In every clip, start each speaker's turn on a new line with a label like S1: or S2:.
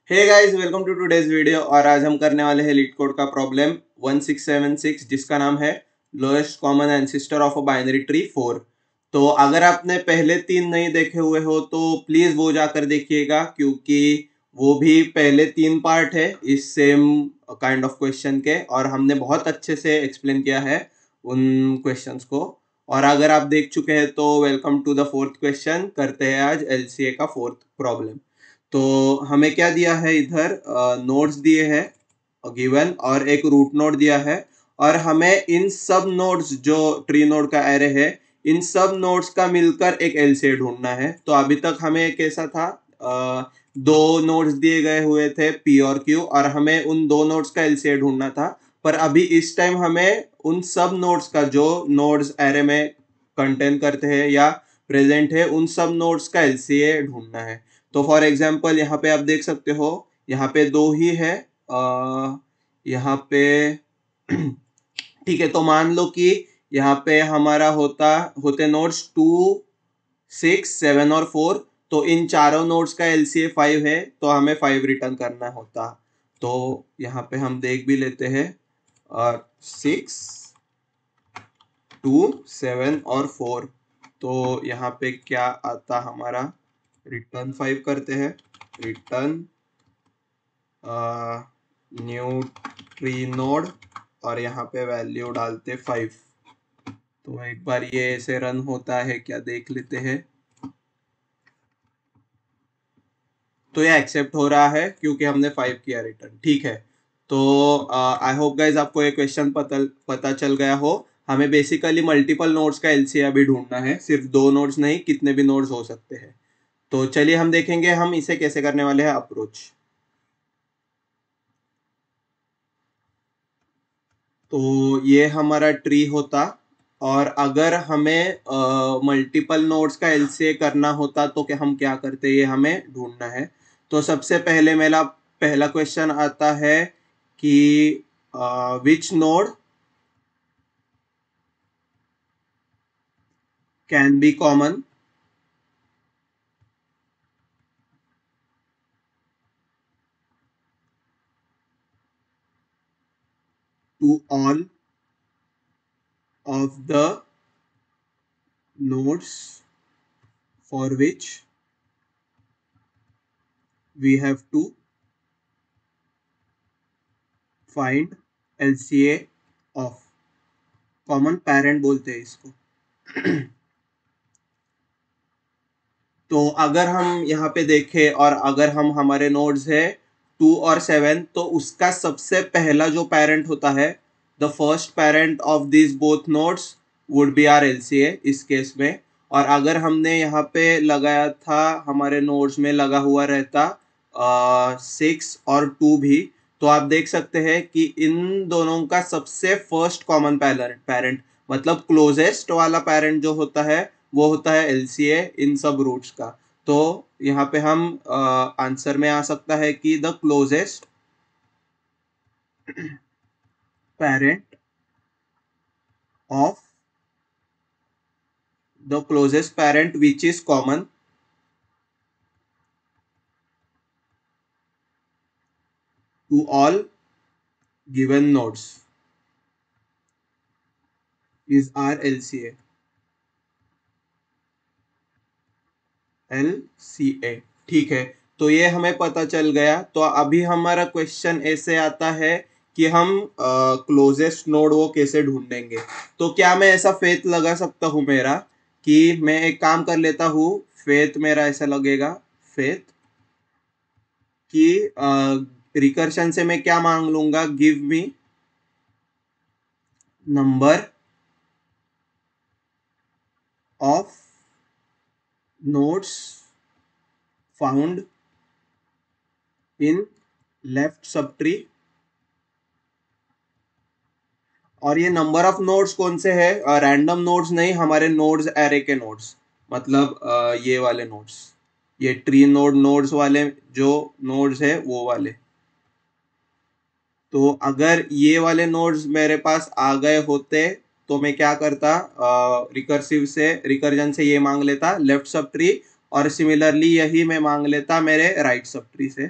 S1: Hey guys, welcome to today's video. और आज हम करने वाले हैं लीड कोड का प्रॉब्लम 1676 जिसका नाम है lowest common ancestor of a binary tree 4। तो अगर आपने पहले 3 नहीं देखे हुए हो तो प्लीज वो जाकर देखिएगा, क्योंकि वो भी पहले 3 पार्ट है इस सेम काइंड ऑफ क्वेश्चन के, और हमने बहुत अच्छे से एक्सप्लेन किया है उन क्वेश्चंस को। और अगर आप देख चुके हैं तो welcome to the fourth question. करते हैं आज एलसीए का फोर्थ प्रॉब्लम। तो हमें क्या दिया है इधर, नोड्स दिए हैं गिवन, और एक रूट नोड दिया है। और हमें इन सब नोड्स जो ट्री नोड का एरे है, इन सब नोड्स का मिलकर एक एलसीए ढूंढना है। तो अभी तक हमें कैसा था, दो नोड्स दिए गए हुए थे पी और क्यू, और हमें उन दो नोड्स का एलसीए ढूंढना था। पर अभी इस टाइम हमें उन सब नोड्स का जो नोड्स एरे में कंटेन करते हैं या प्रेजेंट है, उन सब नोड्स का एलसीए ढूंढना है। तो फॉर एग्जाम्पल यहाँ पे आप देख सकते हो, यहाँ पे दो ही है। यहाँ पे ठीक है, तो मान लो कि यहाँ पे हमारा होते नोड्स 2, 6, 7 और 4। तो इन चारों नोड्स का एलसीए 5 है, तो हमें 5 रिटर्न करना होता। तो यहाँ पे हम देख भी लेते हैं, 6, 2, 7 और 4। तो यहाँ पे क्या आता हमारा, रिटर्न 5 करते हैं, रिटर्न न्यू ट्री नोड, और यहाँ पे वैल्यू डालते 5। तो एक बार ये ऐसे रन होता है क्या देख लेते हैं। तो ये एक्सेप्ट हो रहा है क्योंकि हमने 5 किया रिटर्न। ठीक है, तो आई होप गाइज आपको ये क्वेश्चन पता चल गया हो। हमें बेसिकली मल्टीपल नोड्स का एलसीए अभी ढूंढना है, सिर्फ 2 नोड्स नहीं, कितने भी नोड्स हो सकते हैं। तो चलिए हम देखेंगे हम इसे कैसे करने वाले हैं अप्रोच। तो ये हमारा ट्री होता, और अगर हमें मल्टीपल नोड्स का एलसीए करना होता तो क्या हम क्या करते, ये हमें ढूंढना है। तो सबसे पहले मेरा पहला क्वेश्चन आता है कि which node can be common to all of the nodes for which we have to find LCA of common parent बोलते हैं इसको। तो अगर हम यहाँ पे देखें और अगर हम हमारे नोड्स है 2 और 7, तो उसका सबसे पहला जो पेरेंट होता है, the first parent of this both nodes would be our LCA इस केस में। और अगर हमने यहाँ पे लगाया था, हमारे नोड्स में लगा हुआ रहता 6 और 2 भी, तो आप देख सकते हैं कि इन दोनों का सबसे फर्स्ट कॉमन पेरेंट मतलब क्लोजेस्ट वाला पेरेंट जो होता है, वो होता है एलसीए इन सब रूट्स का। तो यहाँ पे हम आंसर में आ सकता है कि the closest parent of the closest parent which is common to all given nodes is our LCA. LCA, ठीक है। तो ये हमें पता चल गया। तो अभी हमारा क्वेश्चन ऐसे आता है कि हम क्लोजेस्ट नोड वो कैसे ढूंढेंगे। तो क्या मैं ऐसा फेथ लगा सकता हूँ मेरा, कि मैं एक काम कर लेता हूँ, फेथ मेरा ऐसा लगेगा, फेथ कि रिकर्शन से मैं क्या मांग लूंगा, give me number of nodes found in left sub tree. और ये नंबर ऑफ नोड्स कौन से है, रैंडम नोड्स नहीं, हमारे नोड्स एरे के नोड्स, मतलब ये वाले नोड्स, ये ट्री नोड्स वाले जो नोड्स है वो वाले। तो अगर ये वाले नोड्स मेरे पास आ गए होते तो मैं क्या करता, रिकर्जन से ये मांग लेता लेफ्ट सब ट्री, और सिमिलरली यही मैं मांग लेता मेरे राइट सब ट्री से।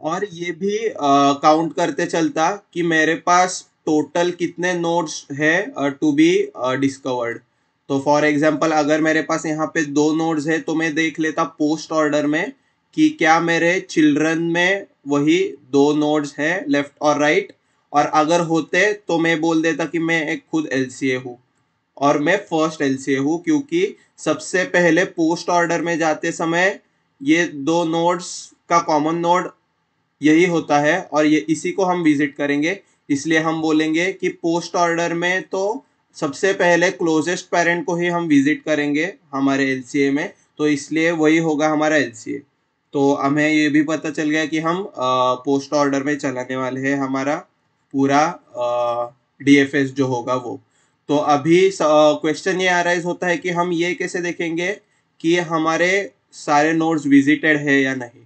S1: और ये भी काउंट करते चलता कि मेरे पास टोटल कितने नोड्स है टू बी डिस्कवर्ड। तो फॉर एग्जांपल अगर मेरे पास यहाँ पे 2 नोड्स है तो मैं देख लेता पोस्ट ऑर्डर में कि क्या मेरे चिल्ड्रन में वही 2 नोड्स है लेफ्ट और राइट, और अगर होते तो मैं बोल देता कि मैं एक खुद एलसीए हूँ और मैं फर्स्ट एलसीए हूँ, क्योंकि सबसे पहले पोस्ट ऑर्डर में जाते समय ये 2 नोड्स का कॉमन नोड यही होता है और ये इसी को हम विजिट करेंगे। इसलिए हम बोलेंगे कि पोस्ट ऑर्डर में तो सबसे पहले क्लोजेस्ट पेरेंट को ही हम विजिट करेंगे हमारे एलसीए में, तो इसलिए वही होगा हमारा एलसीए। तो हमें ये भी पता चल गया कि हम पोस्ट ऑर्डर में चलाने वाले हैं हमारा पूरा डीएफएस जो होगा वो। तो अभी क्वेश्चन ये अराइज होता है कि हम ये कैसे देखेंगे कि हमारे सारे नोड्स विजिटेड है या नहीं,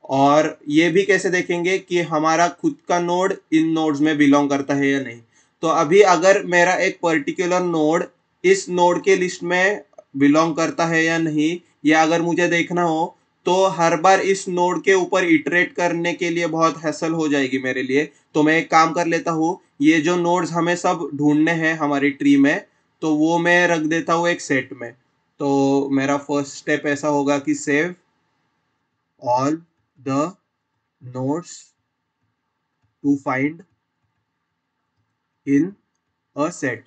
S1: और ये भी कैसे देखेंगे कि हमारा खुद का नोड इन नोड्स में बिलोंग करता है या नहीं। तो अभी अगर मेरा एक पर्टिकुलर नोड इस नोड के लिस्ट में बिलोंग करता है या नहीं, या अगर मुझे देखना हो तो हर बार इस नोड के ऊपर इटरेट करने के लिए बहुत हैसल हो जाएगी मेरे लिए। तो मैं एक काम कर लेता हूँ, ये जो नोड्स हमें सब ढूंढने हैं हमारी ट्री में, तो वो मैं रख देता हूँ एक सेट में। तो मेरा फर्स्ट स्टेप ऐसा होगा कि save all the nodes to find in a set।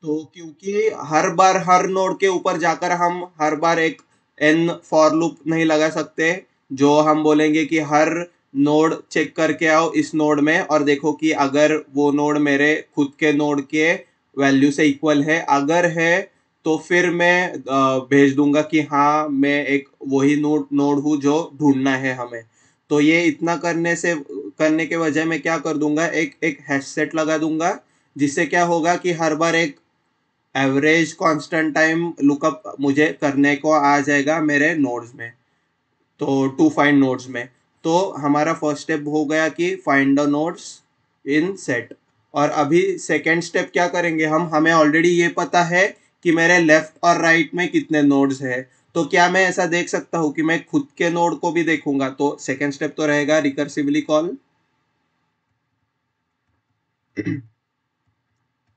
S1: तो क्योंकि हर बार हर नोड के ऊपर जाकर हम हर बार एक एन फॉर लूप नहीं लगा सकते, जो हम बोलेंगे कि हर नोड चेक करके आओ इस नोड में और देखो कि अगर वो नोड मेरे खुद के नोड के वैल्यू से इक्वल है, अगर है तो फिर मैं भेज दूंगा कि हाँ मैं एक वही नोड नोड हूँ जो ढूंढना है हमें। तो ये इतना करने के बजाय मैं क्या कर दूंगा, एक एक हैश सेट लगा दूंगा, जिससे क्या होगा कि हर बार एक एवरेज कांस्टेंट टाइम लुकअप मुझे करने को आ जाएगा मेरे नोड्स में, तो टू फाइंड नोड्स में। तो हमारा फर्स्ट स्टेप हो गया कि find the nodes in set. और अभी सेकेंड स्टेप क्या करेंगे हम, हमें ऑलरेडी ये पता है कि मेरे लेफ्ट और राइट में कितने नोड्स है, तो क्या मैं ऐसा देख सकता हूँ कि मैं खुद के नोड को भी देखूंगा। तो सेकेंड स्टेप तो रहेगा रिकर्सिवली कॉल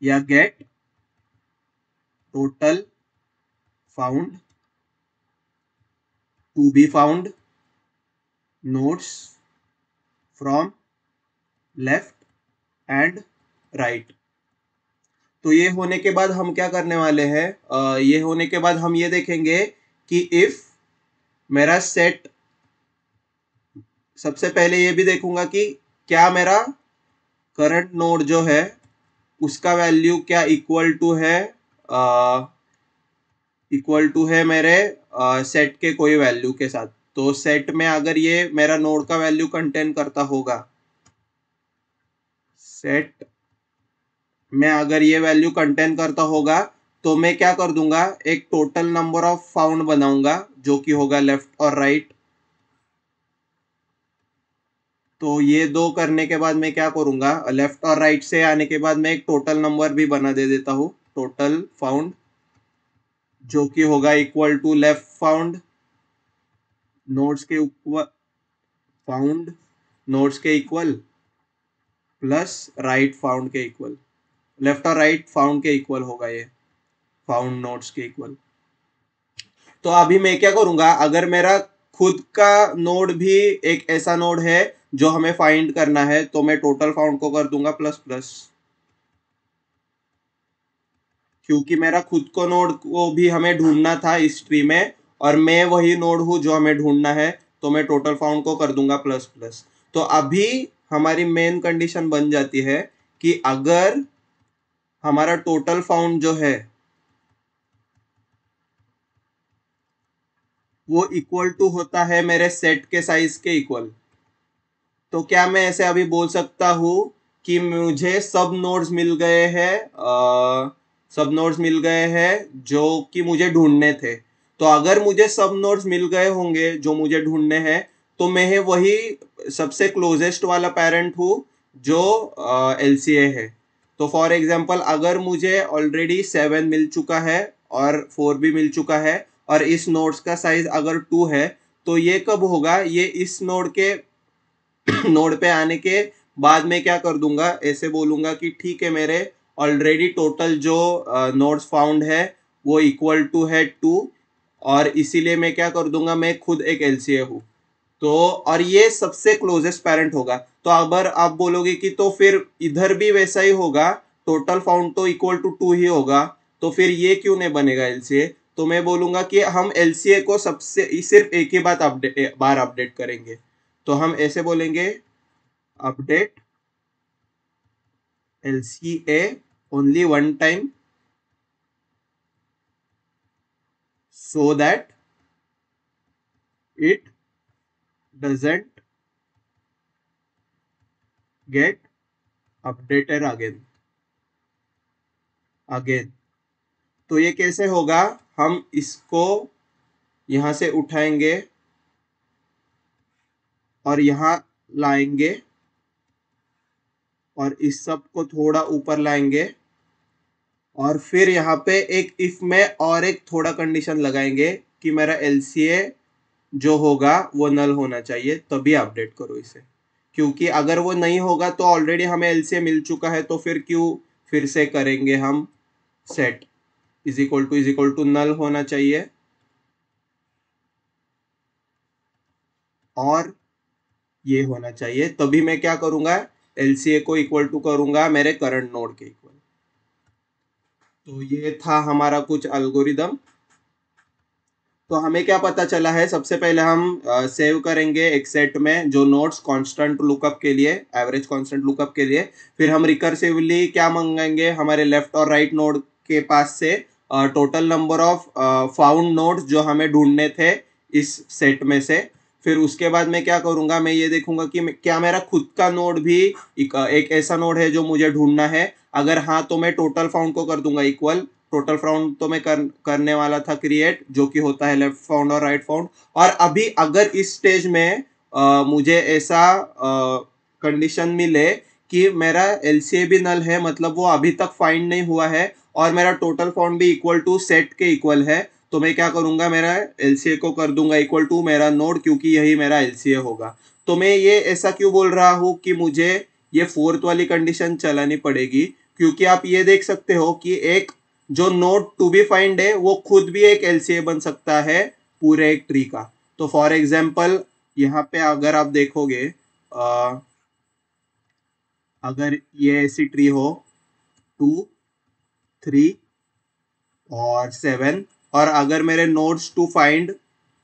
S1: या get total found to be found nodes from left and right. तो ये होने के बाद हम क्या करने वाले हैं, ये होने के बाद हम ये देखेंगे कि इफ मेरा सेट, सबसे पहले ये भी देखूंगा कि क्या मेरा करंट नोड जो है उसका वैल्यू क्या इक्वल टू है मेरे सेट के कोई वैल्यू के साथ। तो सेट में अगर ये मेरा नोड का वैल्यू कंटेन करता होगा, सेट में अगर ये वैल्यू कंटेन करता होगा, तो मैं क्या कर दूंगा, एक टोटल नंबर ऑफ फाउंड बनाऊंगा जो कि होगा लेफ्ट और राइट। तो ये दो करने के बाद मैं क्या करूंगा, लेफ्ट और राइट से आने के बाद मैं एक टोटल नंबर भी बना दे देता हूँ, टोटल फाउंड, जो कि होगा equal to left found nodes के ऊपर फाउंड नोड्स के इक्वल प्लस राइट फाउंड के इक्वल, लेफ्ट और राइट फाउंड के इक्वल होगा ये, फाउंड नोड्स के इक्वल। तो अभी मैं क्या करूंगा, अगर मेरा खुद का नोड भी एक ऐसा नोड है जो हमें फाइंड करना है, तो मैं टोटल फाउंड को कर दूंगा प्लस प्लस, क्योंकि मेरा खुद को नोड को भी हमें ढूंढना था इस ट्री में और मैं वही नोड हूं जो हमें ढूंढना है, तो मैं टोटल फाउंड को कर दूंगा प्लस प्लस। तो अभी हमारी मेन कंडीशन बन जाती है कि अगर हमारा टोटल फाउंड जो है वो इक्वल टू होता है मेरे सेट के साइज के इक्वल, तो क्या मैं ऐसे अभी बोल सकता हूँ कि मुझे सब नोड्स मिल गए हैं, सब नोड्स मिल गए हैं जो कि मुझे ढूंढने थे। तो अगर मुझे सब नोड्स मिल गए होंगे जो मुझे ढूंढने हैं, तो मैं वही सबसे क्लोजेस्ट वाला पेरेंट हूँ जो एलसीए है। तो फॉर एग्जांपल अगर मुझे ऑलरेडी 7 मिल चुका है और 4 भी मिल चुका है, और इस नोड्स का साइज अगर 2 है, तो ये कब होगा, ये इस नोड के नोड पे आने के बाद में क्या कर दूंगा, ऐसे बोलूंगा कि ठीक है मेरे ऑलरेडी टोटल जो नोड्स फाउंड है वो इक्वल टू है 2, और इसीलिए मैं क्या कर दूंगा, मैं खुद एक एलसीए हूँ। तो और ये सबसे क्लोजेस्ट पेरेंट होगा। तो अगर आप बोलोगे कि तो फिर इधर भी वैसा ही होगा, टोटल फाउंड तो इक्वल टू 2 ही होगा, तो फिर ये क्यों नहीं बनेगा एलसीए। तो मैं बोलूंगा कि हम एलसीए को सबसे सिर्फ एक ही बार अपडेट करेंगे। तो हम ऐसे बोलेंगे, update LCA only one time so that it doesn't get updated again। तो ये कैसे होगा, हम इसको यहां से उठाएंगे और यहां लाएंगे और इस सब को थोड़ा ऊपर लाएंगे, और फिर यहाँ पे एक इफ में और एक थोड़ा कंडीशन लगाएंगे कि मेरा LCA जो होगा वो नल होना चाहिए, तभी अपडेट करो इसे। क्योंकि अगर वो नहीं होगा तो ऑलरेडी हमें LCA मिल चुका है, तो फिर क्यों फिर से करेंगे हम set is equal to null होना चाहिए, और ये होना चाहिए, तभी मैं क्या करूंगा, LCA को इक्वल टू करूंगा मेरे करंट नोड के इक्वल। तो ये था हमारा कुछ एल्गोरिदम। तो हमें क्या पता चला है, सबसे पहले हम सेव करेंगे एक सेट में जो नोड्स कांस्टेंट लुकअप के लिए, एवरेज कांस्टेंट लुकअप के लिए। फिर हम रिकर्सिवली क्या मंगाएंगे, हमारे लेफ्ट और राइट नोड के पास से total number of found nodes जो हमें ढूंढने थे इस सेट में से। फिर उसके बाद मैं क्या करूंगा, मैं ये देखूंगा कि क्या मेरा खुद का नोड भी एक ऐसा नोड है जो मुझे ढूंढना है। अगर हाँ, तो मैं टोटल फाउंड को कर दूंगा इक्वल। टोटल फाउंड तो मैं करने वाला था क्रिएट, जो कि होता है लेफ्ट फाउंड और राइट फाउंड। और अभी अगर इस स्टेज में मुझे ऐसा कंडीशन मिले कि मेरा LCA भी नल है, मतलब वो अभी तक फाइंड नहीं हुआ है, और मेरा टोटल फाउंड भी इक्वल टू सेट के इक्वल है, तो मैं क्या करूंगा, मेरा LCA को कर दूंगा इक्वल टू मेरा नोड, क्योंकि यही मेरा LCA होगा। तो मैं ये ऐसा क्यों बोल रहा हूँ कि मुझे ये फोर्थ वाली कंडीशन चलानी पड़ेगी, क्योंकि आप ये देख सकते हो कि एक जो नोड टू बी फाइंड है वो खुद भी एक LCA बन सकता है पूरे एक ट्री का। तो फॉर एग्जाम्पल यहाँ पे अगर आप देखोगे, अगर ये ऐसी ट्री हो 2, 3 और 7, और अगर मेरे नोड्स टू फाइंड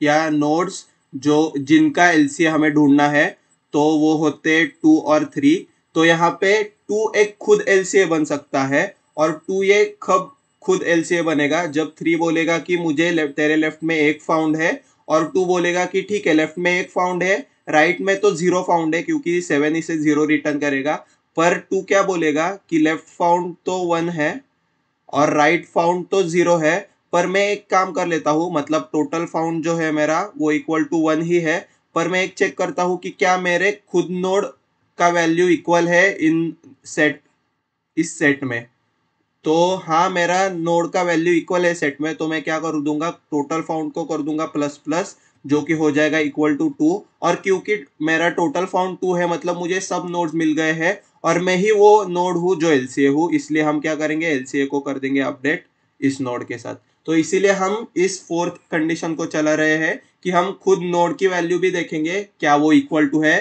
S1: या नोड्स जो जिनका LCA हमें ढूंढना है तो वो होते 2 और 3, तो यहाँ पे 2 एक खुद LCA बन सकता है, और 2 ये कब खुद LCA बनेगा, जब 3 बोलेगा कि मुझे तेरे लेफ्ट में एक फाउंड है, और 2 बोलेगा कि ठीक है लेफ्ट में एक फाउंड है, राइट में तो 0 फाउंड है, क्योंकि 7 इसे 0 रिटर्न करेगा। पर 2 क्या बोलेगा कि लेफ्ट फाउंड तो 1 है और राइट फाउंड तो 0 है, पर मैं एक काम कर लेता हूँ, मतलब टोटल फाउंड जो है मेरा वो इक्वल टू 1 ही है, पर मैं एक चेक करता हूँ कि क्या मेरे खुद नोड का वैल्यू इक्वल है इस सेट में। तो हाँ, मेरा नोड का वैल्यू इक्वल है सेट में, तो मैं क्या कर दूंगा, टोटल फाउंड को कर दूंगा प्लस प्लस, जो कि हो जाएगा इक्वल टू 2। और क्योंकि मेरा टोटल फाउंड 2 है, मतलब मुझे सब नोड्स मिल गए हैं, और मैं ही वो नोड हूँ जो LCA हूँ, इसलिए हम क्या करेंगे, LCA को कर देंगे अपडेट इस नोड के साथ। तो इसीलिए हम इस फोर्थ कंडीशन को चला रहे हैं कि हम खुद नोड की वैल्यू भी देखेंगे क्या वो इक्वल टू है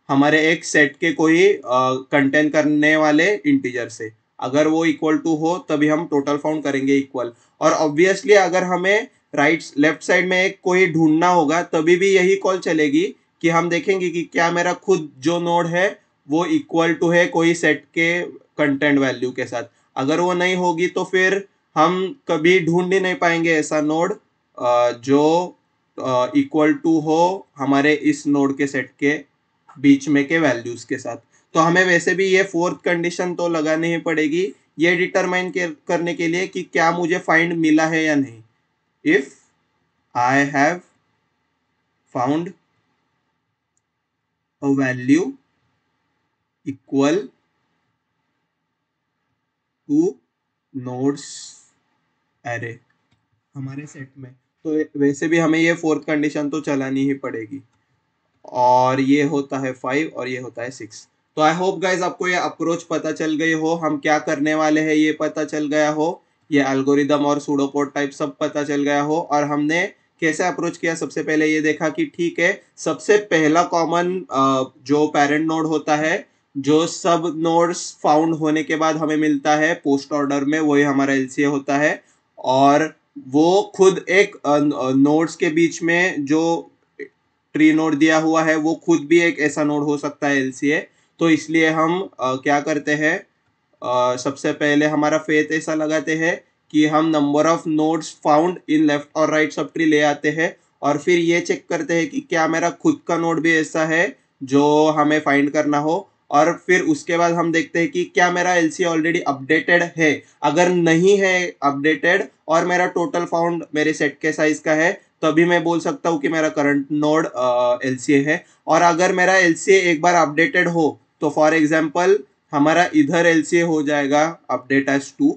S1: हमारे एक सेट के कोई कंटेन करने वाले इंटीजर से। अगर वो इक्वल टू हो तभी हम टोटल फाउंड करेंगे इक्वल। और ऑब्वियसली अगर हमें लेफ्ट साइड में एक कोई ढूंढना होगा तभी भी यही कॉल चलेगी कि हम देखेंगे कि क्या मेरा खुद जो नोड है वो इक्वल टू है कोई सेट के कंटेंट वैल्यू के साथ। अगर वो नहीं होगी तो फिर हम कभी ढूंढ ही नहीं पाएंगे ऐसा नोड जो इक्वल टू हो हमारे इस नोड के सेट के बीच में के वैल्यूज के साथ। तो हमें वैसे भी ये फोर्थ कंडीशन तो लगानी ही पड़ेगी ये डिटरमाइन करने के लिए कि क्या मुझे फाइंड मिला है या नहीं। If I have found a value equal two nodes array. हमारे सेट में, तो वैसे भी हमें ये फोर्थ कंडीशन तो चलानी ही पड़ेगी। और ये होता है 5 और ये होता है 6। तो आई होप गाइज आपको ये अप्रोच पता चल गई हो, हम क्या करने वाले हैं ये पता चल गया हो, ये एल्गोरिदम और सूडोकोड टाइप सब पता चल गया हो, और हमने कैसे अप्रोच किया। सबसे पहले ये देखा कि ठीक है, सबसे पहला कॉमन जो पेरेंट नोड होता है, जो सब नोड्स फाउंड होने के बाद हमें मिलता है पोस्ट ऑर्डर में, वही हमारा एलसीए होता है। और वो खुद एक नोड्स के बीच में जो ट्री नोड दिया हुआ है वो खुद भी एक ऐसा नोड हो सकता है एलसीए। तो इसलिए हम क्या करते हैं, सबसे पहले हमारा फेथ ऐसा लगाते हैं कि हम number of nodes found in left और राइट सब ट्री ले आते हैं, और फिर ये चेक करते हैं कि क्या मेरा खुद का नोड भी ऐसा है जो हमें फाइंड करना हो। और फिर उसके बाद हम देखते हैं कि क्या मेरा एलसीए ऑलरेडी अपडेटेड है। अगर नहीं है अपडेटेड और मेरा टोटल फाउंड मेरे सेट के साइज का है, तभी मैं बोल सकता हूँ कि मेरा करंट नोड एलसीए है। और अगर मेरा एलसीए एक बार अपडेटेड हो, तो फॉर एग्जांपल हमारा इधर एलसीए हो जाएगा अपडेट एज 2,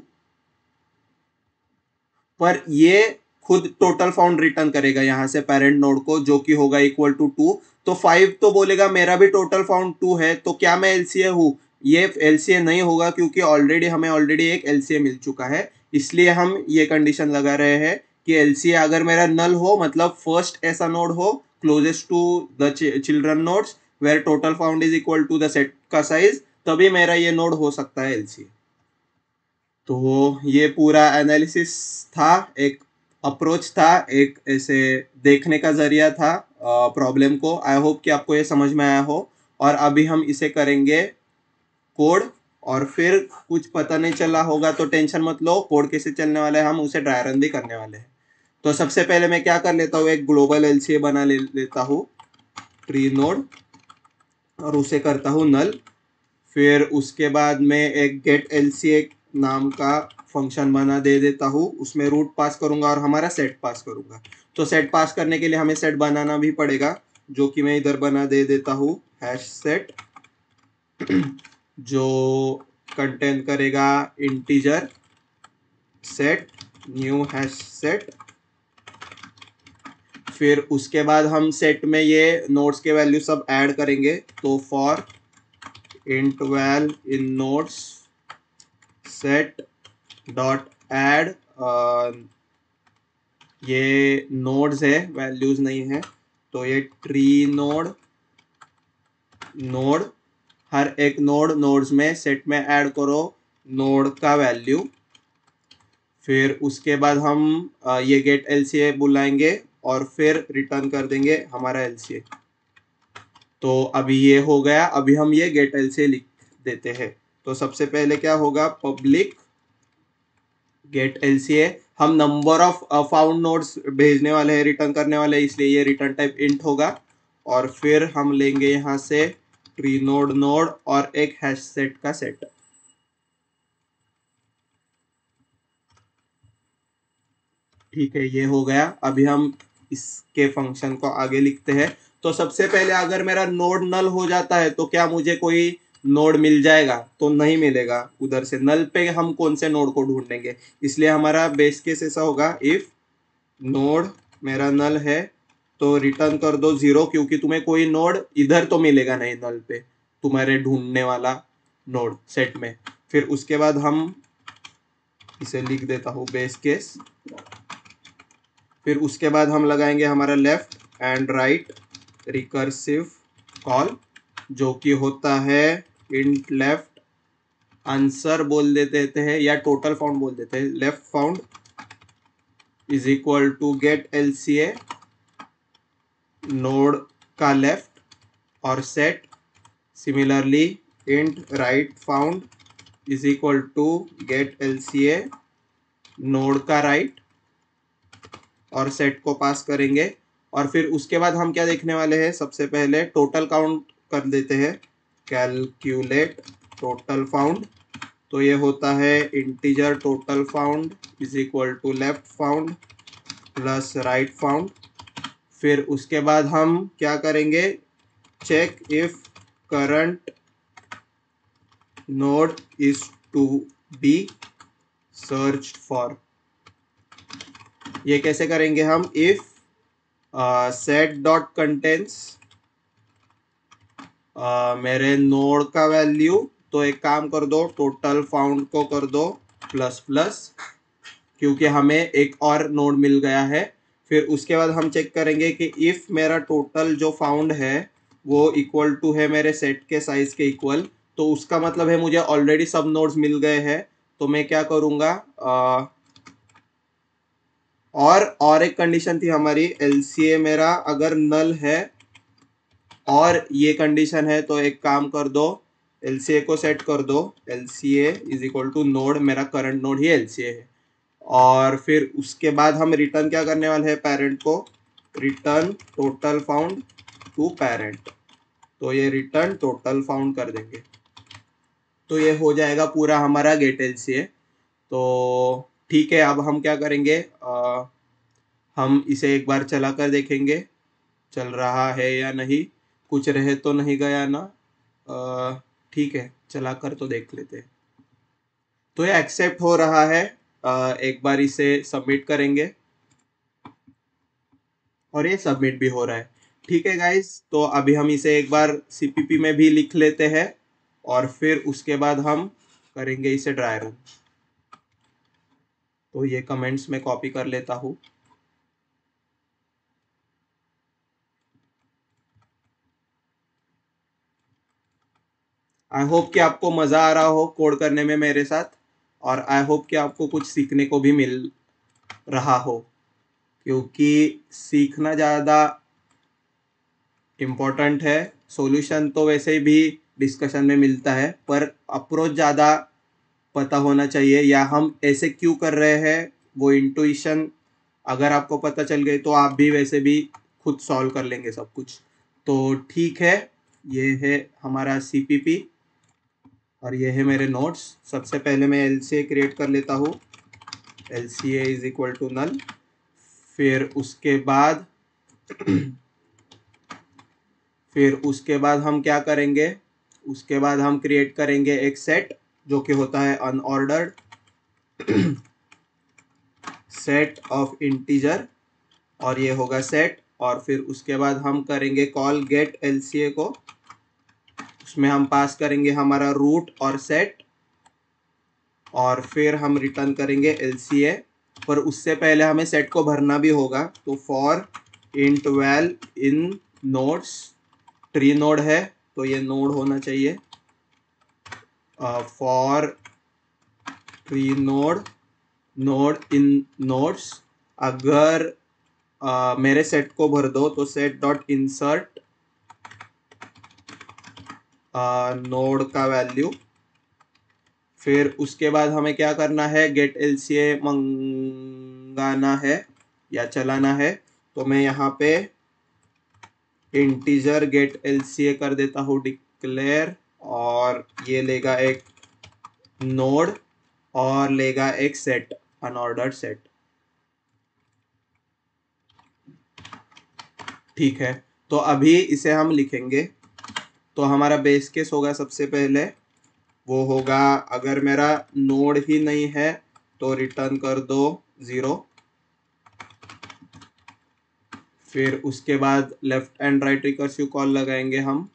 S1: पर ये खुद टोटल फाउंड रिटर्न करेगा यहाँ से पेरेंट नोड को, जो कि होगा इक्वल टू 2। तो 5 तो बोलेगा मेरा भी टोटल फाउंड 2 है, तो क्या मैं एलसीए हूँ? ये एलसीए नहीं होगा, क्योंकि हमें ऑलरेडी एक एलसीए मिल चुका है। इसलिए हम ये कंडीशन लगा रहे हैं कि एलसीए अगर मेरा नल हो, मतलब फर्स्ट ऐसा नोड हो closest to the children nodes where total found is equal to the set का साइज, तभी मेरा ये नोड हो सकता है एलसीए। तो ये पूरा एनालिसिस था, एक अप्रोच था, एक ऐसे देखने का जरिया था प्रॉब्लम को। आई होप कि आपको ये समझ में आया हो। और अभी हम इसे करेंगे कोड, और फिर कुछ पता नहीं चला होगा तो टेंशन मत लो, कोड कैसे चलने वाला है हम उसे ड्राई रन भी करने वाले हैं। तो सबसे पहले मैं क्या कर लेता हूँ, एक ग्लोबल एलसीए बना लेता हूँ ट्री नोड, और उसे करता हूँ नल। फिर उसके बाद में एक गेट एलसीए नाम का फंक्शन बना दे देता हूँ, उसमें रूट पास करूंगा और हमारा सेट पास करूंगा। तो सेट पास करने के लिए हमें सेट बनाना भी पड़ेगा, जो कि मैं इधर बना दे देता हूँ हैश सेट, जो कंटेन करेगा integer set new hash set. फिर उसके बाद हम सेट में ये नोड्स के वैल्यू सब ऐड करेंगे। तो for int val in nodes set dot add, ये नोड्स है वैल्यूज नहीं है, तो ये ट्री नोड नोड, हर एक नोड्स में सेट में ऐड करो नोड का वैल्यू। फिर उसके बाद हम ये गेट एलसीए बुलाएंगे और फिर रिटर्न कर देंगे हमारा एलसीए। तो अभी ये हो गया, अभी हम ये गेट एलसीए लिख देते हैं। तो सबसे पहले क्या होगा, पब्लिक गेट एलसीए, हम नंबर ऑफ फाउंड नोड्स भेजने वाले हैं, रिटर्न करने वाले हैं, इसलिए ये रिटर्न टाइप इंट होगा। और फिर हम लेंगे यहाँ से ट्री नोड नोड और एक हैश सेट का सेट। ठीक है, ये हो गया। अभी हम इसके फंक्शन को आगे लिखते हैं। तो सबसे पहले अगर मेरा नोड नल हो जाता है तो क्या मुझे कोई नोड मिल जाएगा? तो नहीं मिलेगा। उधर से नल पे हम कौन से नोड को ढूंढेंगे? इसलिए हमारा बेस केस ऐसा होगा, इफ नोड मेरा नल है तो रिटर्न कर दो 0, क्योंकि तुम्हें कोई नोड इधर तो मिलेगा नहीं नल पे, तुम्हारे ढूंढने वाला नोड सेट में। फिर उसके बाद हम इसे लिख देता हूँ बेस केस। फिर उसके बाद हम लगाएंगे हमारा left and right recursive call, जो कि होता है इंट लेफ्ट आंसर बोल देते हैं या टोटल फाउंड बोल देते हैं। Left found is equal to get LCA node का लेफ्ट, और set similarly int right found is equal to get LCA node का राइट, और सेट को पास करेंगे। और फिर उसके बाद हम क्या देखने वाले हैं, सबसे पहले टोटल काउंट कर देते हैं, कैलकुलेट टोटल फाउंड। तो ये होता है integer total found is equal to left found plus right found. फिर उसके बाद हम क्या करेंगे, check if current node is to be search for. ये कैसे करेंगे हम, इफ सेट डॉट कंटेंट्स मेरे नोड का वैल्यू, तो एक काम कर दो, टोटल फाउंड को कर दो प्लस प्लस, क्योंकि हमें एक और नोड मिल गया है। फिर उसके बाद हम चेक करेंगे कि इफ मेरा टोटल जो फाउंड है वो इक्वल टू है मेरे सेट के साइज के इक्वल, तो उसका मतलब है मुझे ऑलरेडी सब नोड्स मिल गए हैं। तो मैं क्या करूंगा, और एक कंडीशन थी हमारी, एलसीए मेरा अगर नल है और ये कंडीशन है, तो एक काम कर दो, एलसीए को सेट कर दो, LCA is equal to node, मेरा करंट नोड ही एलसीए है। और फिर उसके बाद हम रिटर्न क्या करने वाले हैं, पेरेंट को return total found to parent. तो ये रिटर्न टोटल फाउंड कर देंगे, तो ये हो जाएगा पूरा हमारा गेट एलसीए। तो ठीक है, अब हम क्या करेंगे, हम इसे एक बार चला कर देखेंगे चल रहा है या नहीं, कुछ रह तो नहीं गया ना। ठीक है, चला कर तो देख लेते हैं। तो ये एक्सेप्ट हो रहा है, एक बार इसे सबमिट करेंगे और ये सबमिट भी हो रहा है। ठीक है गाइस, तो अभी हम इसे एक बार सीपीपी में भी लिख लेते हैं और फिर उसके बाद हम करेंगे इसे ड्राई रन। तो ये कमेंट्स में कॉपी कर लेता हूँ। आई होप कि आपको मज़ा आ रहा हो कोड करने में मेरे साथ, और आई होप कि आपको कुछ सीखने को भी मिल रहा हो, क्योंकि सीखना ज़्यादा इम्पोर्टेंट है। सॉल्यूशन तो वैसे भी डिस्कशन में मिलता है, पर अप्रोच ज़्यादा पता होना चाहिए, या हम ऐसे क्यों कर रहे हैं वो इंट्यूशन अगर आपको पता चल गई तो आप भी वैसे भी खुद सॉल्व कर लेंगे सब कुछ। तो ठीक है, ये है हमारा सीपीपी और ये है मेरे नोट्स। सबसे पहले मैं एलसीए क्रिएट कर लेता हूँ, LCA is equal to null. फिर उसके बाद हम क्या करेंगे, उसके बाद हम क्रिएट करेंगे एक सेट जो कि होता है अनऑर्डर्ड सेट ऑफ इंटीजर, और ये होगा सेट। और फिर उसके बाद हम करेंगे कॉल गेट एलसीए को, उसमें हम पास करेंगे हमारा रूट और सेट, और फिर हम रिटर्न करेंगे एलसीए। पर उससे पहले हमें सेट को भरना भी होगा, तो for int val in nodes, tree node है तो ये नोड होना चाहिए, for tree node node in nodes. अगर मेरे सेट को भर दो तो सेट डॉट इंसर्ट नोड का वैल्यू। फिर उसके बाद हमें क्या करना है, गेट एलसीए मंगाना है या चलाना है। तो मैं यहाँ पे इंटीजर गेट एलसीए कर देता हूँ डिक्लेयर, और ये लेगा एक नोड और लेगा एक सेट, अनऑर्डर्ड सेट। ठीक है, तो अभी इसे हम लिखेंगे। तो हमारा बेस केस होगा सबसे पहले, वो होगा अगर मेरा नोड ही नहीं है तो रिटर्न कर दो 0। फिर उसके बाद left and right recursive call लगाएंगे हम,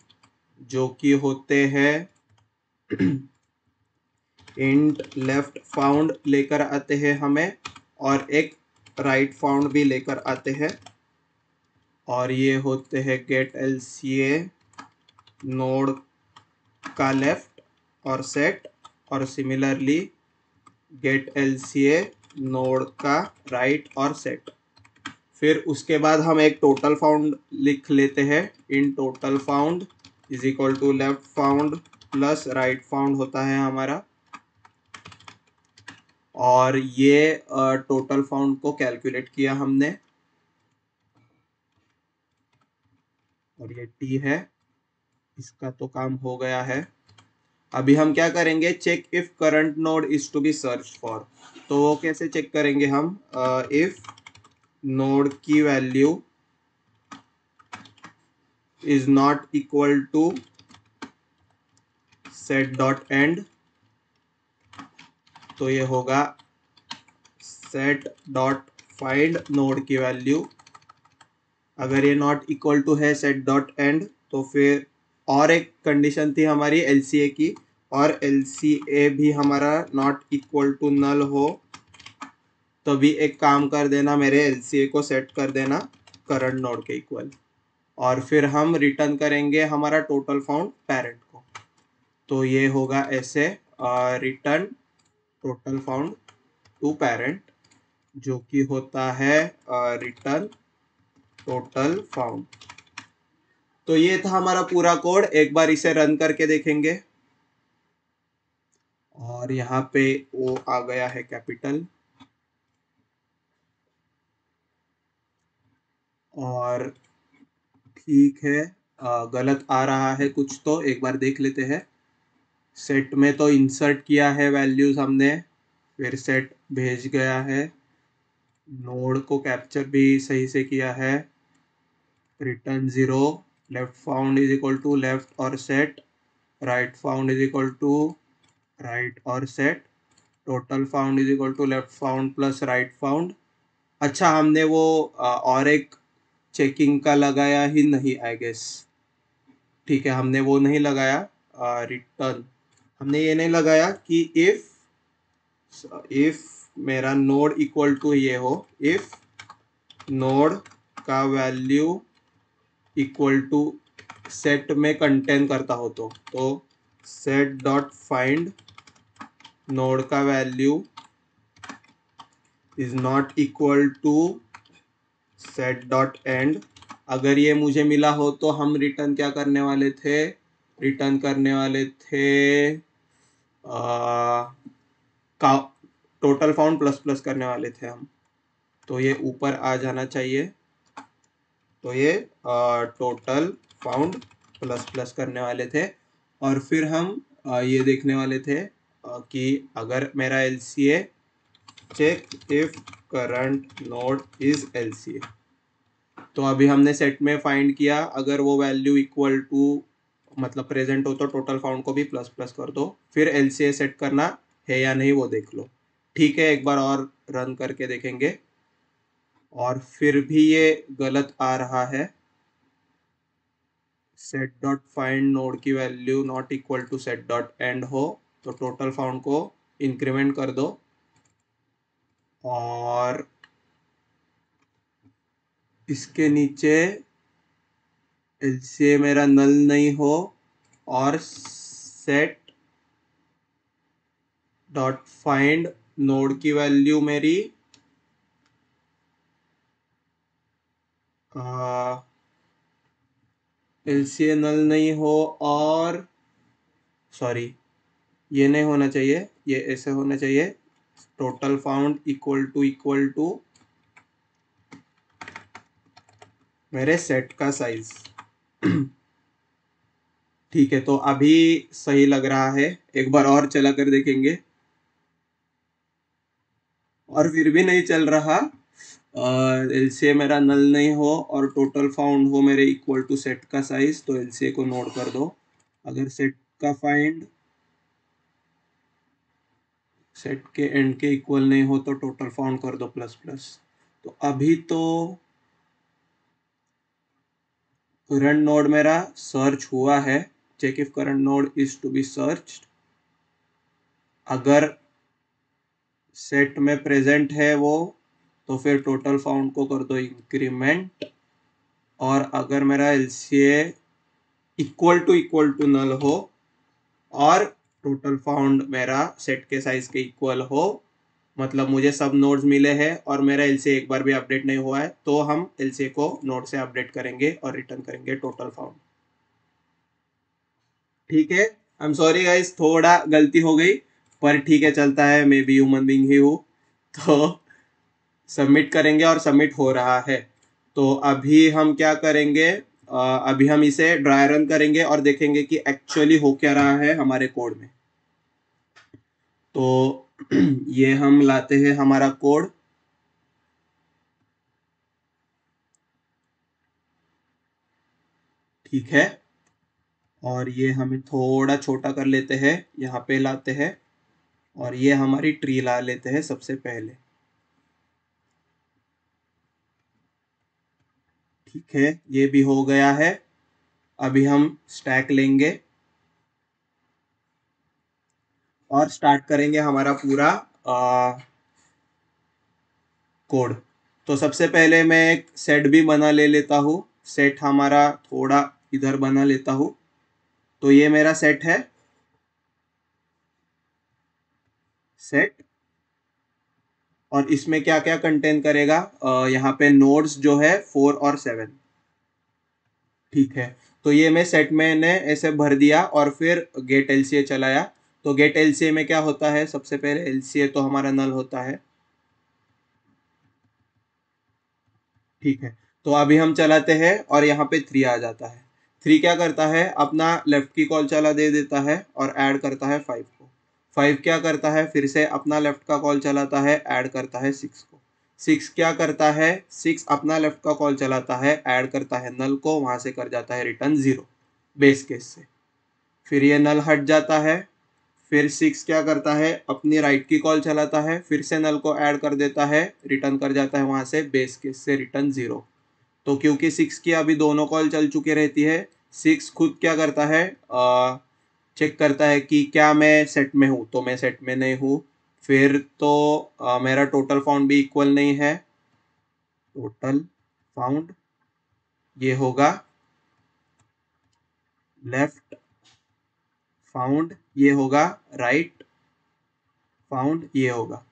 S1: जो कि होते हैं इंट लेफ्ट फाउंड लेकर आते हैं हमें, और एक राइट फाउंड भी लेकर आते हैं, और ये होते हैं गेट एलसीए नोड का लेफ्ट और सेट, और सिमिलरली गेट एलसीए नोड का राइट और सेट। फिर उसके बाद हम एक टोटल फाउंड लिख लेते हैं, in total found is equal to left found plus right found होता है हमारा, और ये टोटल फाउंड को कैलकुलेट किया हमने, और ये टी है, इसका तो काम हो गया है। अभी हम क्या करेंगे, check if current node is to be search for. तो वो कैसे चेक करेंगे हम, इफ नोड की value is not equal to set dot end, तो ये होगा सेट डॉट फाइंड नोड की वैल्यू, अगर ये नॉट इक्वल टू है सेट डॉट एंड, तो फिर और एक कंडीशन थी हमारी LCA की, और LCA भी हमारा नॉट इक्वल टू नल हो, तो भी एक काम कर देना, मेरे LCA को सेट कर देना करंट नोड के इक्वल, और फिर हम रिटर्न करेंगे हमारा टोटल फाउंड पेरेंट को। तो ये होगा ऐसे, return total found to parent, जो कि होता है रिटर्न टोटल फाउंड। तो ये था हमारा पूरा कोड, एक बार इसे रन करके देखेंगे। और यहाँ पे वो आ गया है कैपिटल, और ठीक है, गलत आ रहा है कुछ, तो एक बार देख लेते हैं। सेट में तो इंसर्ट किया है वैल्यूज हमने, फिर सेट भेज गया है, नोड को कैप्चर भी सही से किया है, return 0, left found is equal to left और set, right found is equal to right और set, total found is equal to left found plus right found. अच्छा, हमने वो और एक चेकिंग का लगाया ही नहीं आई गेस। ठीक है, हमने वो नहीं लगाया, रिटर्न हमने ये नहीं लगाया कि इफ मेरा नोड इक्वल टू ये हो, इफ नोड का वैल्यू इक्वल टू सेट में कंटेन करता हो, तो सेट डॉट फाइंड नोड का value is not equal to set dot end. अगर ये मुझे मिला हो तो हम रिटर्न क्या करने वाले थे, रिटर्न करने वाले थे का टोटल फाउंड प्लस प्लस करने वाले थे हम, तो ये ऊपर आ जाना चाहिए। तो ये टोटल फाउंड प्लस प्लस करने वाले थे, और फिर हम ये देखने वाले थे कि अगर मेरा LCA, check if current node is LCA। तो अभी हमने सेट में फाइंड किया, अगर वो वैल्यू इक्वल टू मतलब प्रेजेंट हो तो टोटल फाउंड को भी प्लस प्लस कर दो, फिर LCA सेट करना है या नहीं वो देख लो। ठीक है, एक बार और रन करके देखेंगे, और फिर भी ये गलत आ रहा है, सेट डॉट फाइंड नोड की value not equal to set dot end हो, तो टोटल फाउंड को इंक्रीमेंट कर दो, और इसके नीचे LCA मेरा नल नहीं हो, और सेट डॉट फाइंड नोड की वैल्यू मेरी LCA नल नहीं हो, और सॉरी ये नहीं होना चाहिए, ये ऐसे होना चाहिए, टोटल फाउंड इक्वल टू मेरे सेट का साइज। ठीक है, तो अभी सही लग रहा है, एक बार और चला कर देखेंगे, और फिर भी नहीं चल रहा। LCA मेरा नल नहीं हो और टोटल फाउंड हो मेरे इक्वल टू सेट का साइज, तो LCA को नोट कर दो। अगर सेट का फाइंड सेट के एंड के इक्वल नहीं हो तो टोटल फाउंड कर दो प्लस प्लस। तो अभी तो करंट नोड मेरा सर्च हुआ है, check if current node is to be searched. अगर सेट में प्रेजेंट है वो, तो फिर टोटल फाउंड को कर दो इंक्रीमेंट, और अगर मेरा LCA इक्वल टू नल हो और टोटल फाउंड मेरा सेट के साइज के इक्वल हो, मतलब मुझे सब नोड्स मिले हैं और मेरा LCA एक बार भी अपडेट नहीं हुआ है, तो हम LCA को नोड से अपडेट करेंगे और रिटर्न करेंगे टोटल फाउंड। ठीक है, आई एम सॉरी गाइस, थोड़ा गलती हो गई, पर ठीक है, चलता है, मैं भी ह्यूमन बीइंग ही हूँ। तो सबमिट करेंगे, और सबमिट हो रहा है। तो अभी हम क्या करेंगे, अभी हम इसे ड्राई रन करेंगे और देखेंगे कि एक्चुअली हो क्या रहा है हमारे कोड में। तो ये हम लाते हैं हमारा कोड, ठीक है, और ये हमें थोड़ा छोटा कर लेते हैं, यहाँ पे लाते हैं, और ये हमारी ट्री ला लेते हैं सबसे पहले। ठीक है, ये भी हो गया है। अभी हम स्टैक लेंगे और स्टार्ट करेंगे हमारा पूरा कोड। तो सबसे पहले मैं एक सेट भी बना ले लेता हूँ। सेट हमारा थोड़ा इधर बना लेता हूँ। तो ये मेरा सेट है, सेट। और इसमें क्या क्या कंटेन करेगा, यहाँ पे नोड्स जो है 4 और 7। ठीक है, तो ये मैं सेट मैंने ऐसे भर दिया और फिर गेट एलसीए चलाया। तो गेट एलसीए में क्या होता है, सबसे पहले एलसीए तो हमारा नल होता है। ठीक है, तो अभी हम चलाते हैं और यहाँ पे 3 आ जाता है। 3 क्या करता है, अपना लेफ्ट की कॉल चला दे देता है और ऐड करता है 5 को। 5 क्या करता है, फिर से अपना लेफ्ट का कॉल चलाता है, ऐड करता है 6 को। 6 क्या करता है, 6 अपना लेफ्ट का कॉल चलाता है, ऐड करता है नल को, वहां से कर जाता है रिटर्न 0 बेस केस से। फिर ये नल हट जाता है। फिर 6 क्या करता है, अपनी राइट की कॉल चलाता है, फिर से नल को ऐड कर देता है, रिटर्न कर जाता है वहां से बेस केस से रिटर्न 0। तो क्योंकि 6 की अभी दोनों कॉल चल चुकी रहती है, 6 खुद क्या करता है, चेक करता है कि क्या मैं सेट में हूँ। तो मैं सेट में नहीं हूँ। फिर तो मेरा टोटल फाउंड भी इक्वल नहीं है। टोटल फाउंड ये होगा लेफ्ट फाउंड, ये होगा राइट फाउंड, ये होगा।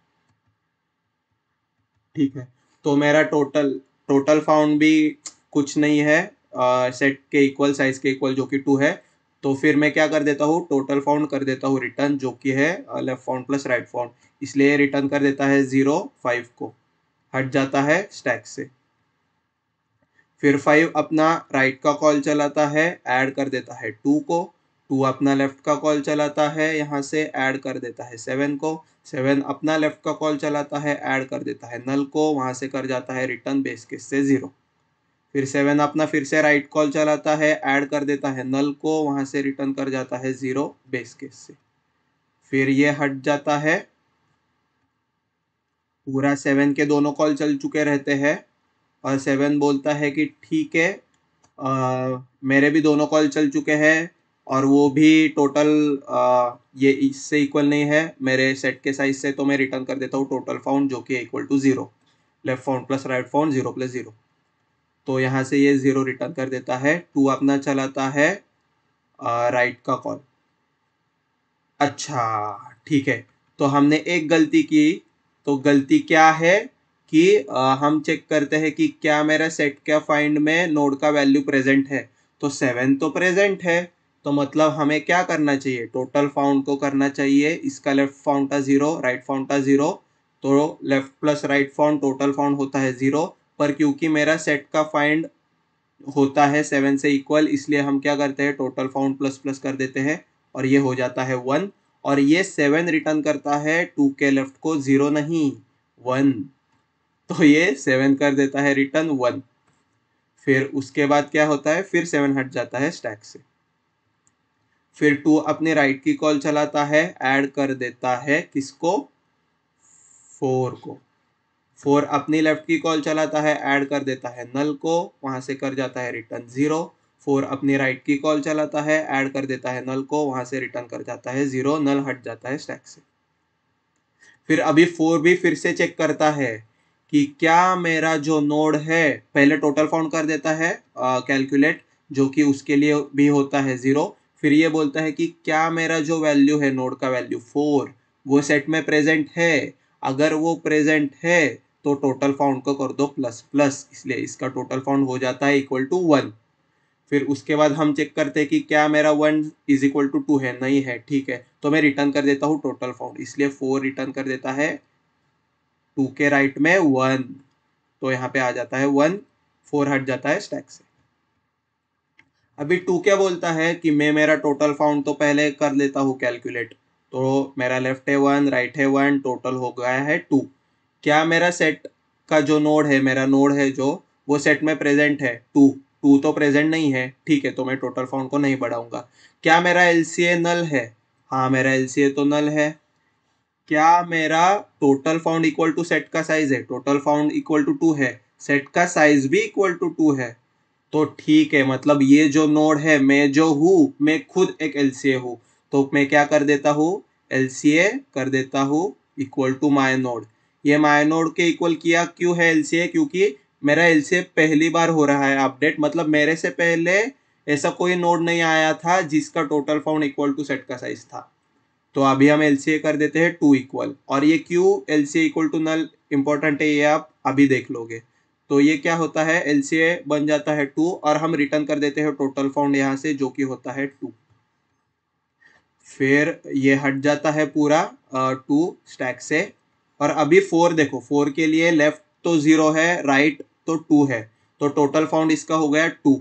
S1: ठीक है, तो मेरा टोटल टोटल फाउंड भी कुछ नहीं है, सेट के इक्वल, साइज के इक्वल, जो कि 2 है। तो फिर मैं क्या कर देता हूँ, टोटल फाउंड कर देता हूँ रिटर्न, जो कि है left found plus right found. इसलिए रिटर्न कर देता है 0, 5 को हट जाता है स्टैक से। फिर 5 अपना राइट का कॉल चलाता है, ऐड कर देता है 2 को। 2 अपना लेफ्ट का कॉल चलाता है, यहाँ से ऐड कर देता है 7 को। 7 अपना लेफ्ट का कॉल चलाता है, ऐड कर देता है नल को, वहाँ से कर जाता है रिटर्न बेस केस से 0। फिर 7 अपना फिर से राइट कॉल चलाता है, ऐड कर देता है नल को, वहाँ से रिटर्न कर जाता है 0 बेस केस से। फिर ये हट जाता है, पूरा 7 के दोनों कॉल चल चुके रहते हैं। और 7 बोलता है कि ठीक है, मेरे भी दोनों कॉल चल चुके हैं और वो भी टोटल ये इससे इक्वल नहीं है मेरे सेट के साइज से। तो मैं रिटर्न कर देता हूँ टोटल फाउंड, जो कि equal to 0, left found plus right found, 0 plus 0। तो यहाँ से ये 0 रिटर्न कर देता है। 2 अपना चलाता है राइट का कॉल। अच्छा, ठीक है, तो हमने एक गलती की। तो गलती क्या है कि हम चेक करते हैं कि क्या मेरा सेट का फाइंड में नोड का वैल्यू प्रेजेंट है। तो 7 तो प्रेजेंट है। तो मतलब हमें क्या करना चाहिए, टोटल फाउंड को करना चाहिए। इसका लेफ्ट फाउंड था 0, राइट फाउंड था 0। तो left plus right found total found होता है 0। पर क्योंकि मेरा सेट का फाइंड होता है 7 से इक्वल, इसलिए हम क्या करते हैं, टोटल फाउंड प्लस प्लस कर देते हैं और ये हो जाता है 1। और ये 7 रिटर्न करता है 2 के लेफ्ट को, 0 नहीं, 1। तो ये 7 कर देता है रिटर्न 1। फिर उसके बाद क्या होता है, फिर 7 हट जाता है स्टैक से। फिर 2 अपने राइट की कॉल चलाता है, ऐड कर देता है किसको, 4 को। 4 अपनी लेफ्ट की कॉल चलाता है, ऐड कर देता है नल को, वहां से कर जाता है रिटर्न 0। 4 अपनी राइट की कॉल चलाता है, ऐड कर देता है नल को, वहां से रिटर्न कर जाता है 0, नल हट जाता है स्टैक से। फिर अभी 4 भी फिर से चेक करता है कि क्या मेरा जो नोड है, पहले टोटल फाउंड कर देता है कैलकुलेट, जो कि उसके लिए भी होता है 0। फिर ये बोलता है कि क्या मेरा जो वैल्यू है, नोड का वैल्यू 4, वो सेट में प्रेजेंट है। अगर वो प्रेजेंट है तो टोटल फाउंड को कर दो प्लस प्लस, इसलिए इसका टोटल फाउंड हो जाता है इक्वल टू 1। फिर उसके बाद हम चेक करते हैं कि क्या मेरा 1 इज इक्वल टू 2 है, नहीं है, ठीक है, तो मैं रिटर्न कर देता हूँ टोटल फाउंड, इसलिए 4 रिटर्न कर देता है 2 के राइट में 1। तो यहाँ पे आ जाता है 1, 4 हट जाता है स्टैक से। अभी 2 क्या बोलता है कि मैं मेरा टोटल फाउंड तो पहले कर लेता हूँ कैलकुलेट। तो मेरा लेफ्ट है 1, राइट है 1, टोटल हो गया है 2। क्या मेरा सेट का जो नोड है, मेरा नोड है जो, वो सेट में प्रेजेंट है 2। 2 तो प्रेजेंट नहीं है, ठीक है, तो मैं टोटल फाउंड को नहीं बढ़ाऊंगा। क्या मेरा एलसीए नल है, हाँ मेरा एलसीए तो नल है। क्या मेरा total found equal to set का साइज है, टोटल फाउंड इक्वल टू 2 है, सेट का साइज भी इक्वल टू 2 है। तो ठीक है, मतलब ये जो नोड है, मैं जो हूँ, मैं खुद एक एलसीए हूँ, तो मैं क्या कर देता हूँ, एलसीए कर देता हूँ इक्वल टू माई नोड। ये माई नोड के इक्वल किया क्यों है एलसीए, क्योंकि मेरा एलसीए पहली बार हो रहा है अपडेट, मतलब मेरे से पहले ऐसा कोई नोड नहीं आया था जिसका total found equal to set का साइज था। तो अभी हम एलसीए कर देते हैं 2 इक्वल, और ये क्यों LCA equal to null important है ये आप अभी देख लोगे। तो ये क्या होता है, एलसीए बन जाता है 2 और हम रिटर्न कर देते हैं टोटल फाउंड यहाँ से जो कि होता है 2। फिर ये हट जाता है पूरा 2 स्टैक से। और अभी 4 देखो, 4 के लिए लेफ्ट तो 0 है, राइट तो 2 है, तो टोटल फाउंड इसका हो गया 2।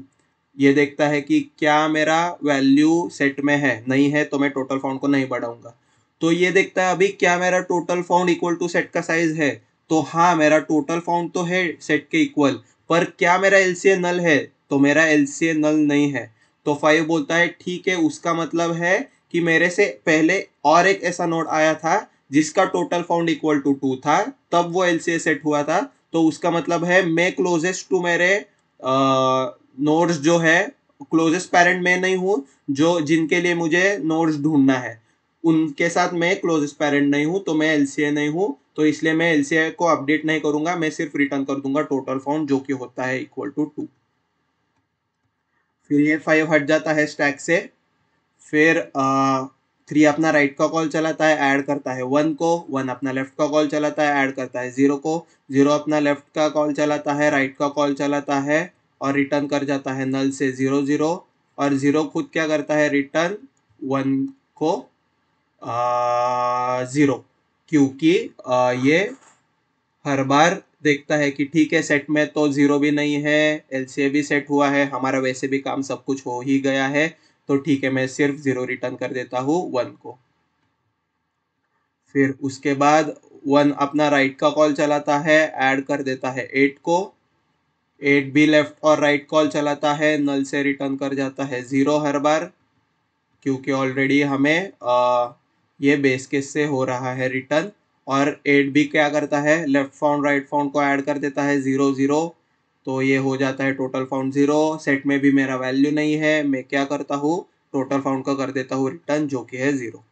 S1: ये देखता है कि क्या मेरा वैल्यू सेट में है, नहीं है तो मैं टोटल फाउंड को नहीं बढ़ाऊंगा। तो ये देखता है अभी क्या मेरा total found equal to set का साइज है, तो हाँ मेरा टोटल फाउंड तो है सेट के इक्वल, पर क्या मेरा एलसीए नल है, तो मेरा एलसीए नल नहीं है। तो 5 बोलता है ठीक है, उसका मतलब है कि मेरे से पहले और एक ऐसा नोड आया था जिसका टोटल फाउंड इक्वल टू 2 था, तब वो एलसीए सेट हुआ था, तो उसका मतलब है मैं क्लोजेस्ट टू मेरे नोड्स जो है, क्लोजेस्ट पेरेंट मैं नहीं हूँ, जो जिनके लिए मुझे नोड्स ढूंढना है उनके साथ मैं क्लोजेस्ट पेरेंट नहीं हूँ, तो मैं एलसीए नहीं हूँ, तो इसलिए मैं एलसीए को अपडेट नहीं करूंगा, मैं सिर्फ रिटर्न कर दूंगा टोटल फाउंड जो कि होता है इक्वल टू 2। फिर ये 5 हट जाता है स्टैक से। फिर 3 अपना राइट का कॉल चलाता है, ऐड करता है 1 को, 1 अपना लेफ्ट का कॉल चलाता है, ऐड करता है 0 को, 0 अपना लेफ्ट का कॉल चलाता है, राइट का कॉल चलाता है और रिटर्न कर जाता है नल से 0 0। और 0 खुद क्या करता है, रिटर्न 1 को 0, क्योंकि ये हर बार देखता है कि ठीक है सेट में तो 0 भी नहीं है, एलसीए भी सेट हुआ है, हमारा वैसे भी काम सब कुछ हो ही गया है, तो ठीक है मैं सिर्फ 0 रिटर्न कर देता हूँ 1 को। फिर उसके बाद 1 अपना राइट का कॉल चलाता है, ऐड कर देता है 8 को, 8 भी लेफ्ट और राइट कॉल चलाता है, नल से रिटर्न कर जाता है 0 हर बार, क्योंकि ऑलरेडी हमें ये बेस केस से हो रहा है रिटर्न। और 8 भी क्या करता है, लेफ्ट फाउंड राइट फाउंड को ऐड कर देता है 0 0, तो ये हो जाता है टोटल फाउंड 0। सेट में भी मेरा वैल्यू नहीं है, मैं क्या करता हूँ, टोटल फाउंड का कर देता हूँ रिटर्न जो कि है 0।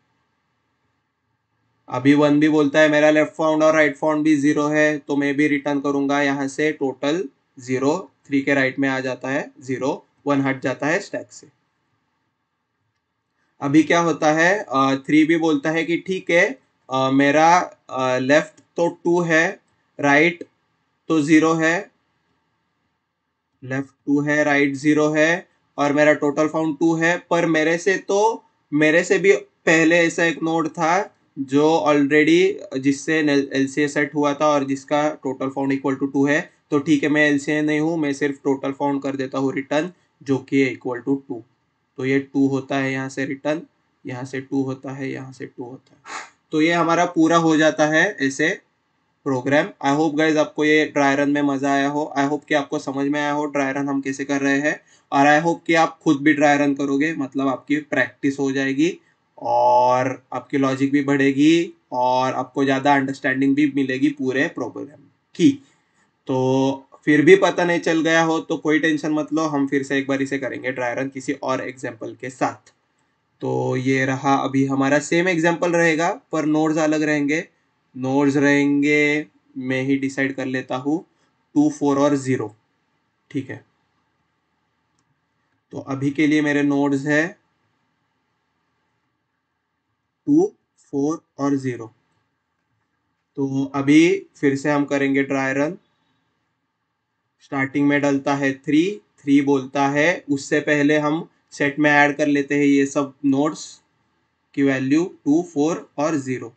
S1: अभी 1 भी बोलता है मेरा लेफ्ट फाउंड और राइट फाउंड भी 0 है, तो मैं भी रिटर्न करूंगा यहाँ से टोटल 0, 3 के राइट में आ जाता है 0, 1 हट जाता है स्टैक से। अभी क्या होता है, 3 भी बोलता है कि ठीक है, मेरा लेफ्ट तो 2 है, राइट तो 0 है, लेफ्ट 2 है, राइट 0 है, और मेरा टोटल फाउंड 2 है, पर मेरे से भी पहले ऐसा एक नोड था जो ऑलरेडी जिससे एलसीए सेट हुआ था और जिसका टोटल फाउंड इक्वल टू 2 है, तो ठीक है मैं एलसीए नहीं हूँ, मैं सिर्फ टोटल फाउंड कर देता हूँ रिटर्न जो कि है इक्वल टू 2। तो ये 2 होता है यहाँ से रिटर्न, यहाँ से 2 होता है, यहाँ से 2 होता है, तो ये हमारा पूरा हो जाता है ऐसे प्रोग्राम। आई होप गाइज आपको ये ड्राई रन में मजा आया हो, आई होप कि आपको समझ में आया हो ड्राई रन हम कैसे कर रहे हैं, और आई होप कि आप खुद भी ड्राई रन करोगे, मतलब आपकी प्रैक्टिस हो जाएगी और आपकी लॉजिक भी बढ़ेगी और आपको ज़्यादा अंडरस्टैंडिंग भी मिलेगी पूरे प्रोग्राम की। तो फिर भी पता नहीं चल गया हो तो कोई टेंशन मत लो, हम फिर से एक बार इसे करेंगे ड्राई रन किसी और एग्जाम्पल के साथ। तो ये रहा, अभी हमारा सेम एग्जाम्पल रहेगा पर नोड्स अलग रहेंगे। नोड्स रहेंगे, मैं ही डिसाइड कर लेता हूँ, 2 4 और 0, ठीक है। तो अभी के लिए मेरे नोड्स है 2 4 और 0। तो अभी फिर से हम करेंगे ड्राई रन। स्टार्टिंग में डलता है 3, 3 बोलता है, उससे पहले हम सेट में ऐड कर लेते हैं ये सब नोड्स की वैल्यू 2 4 और 0।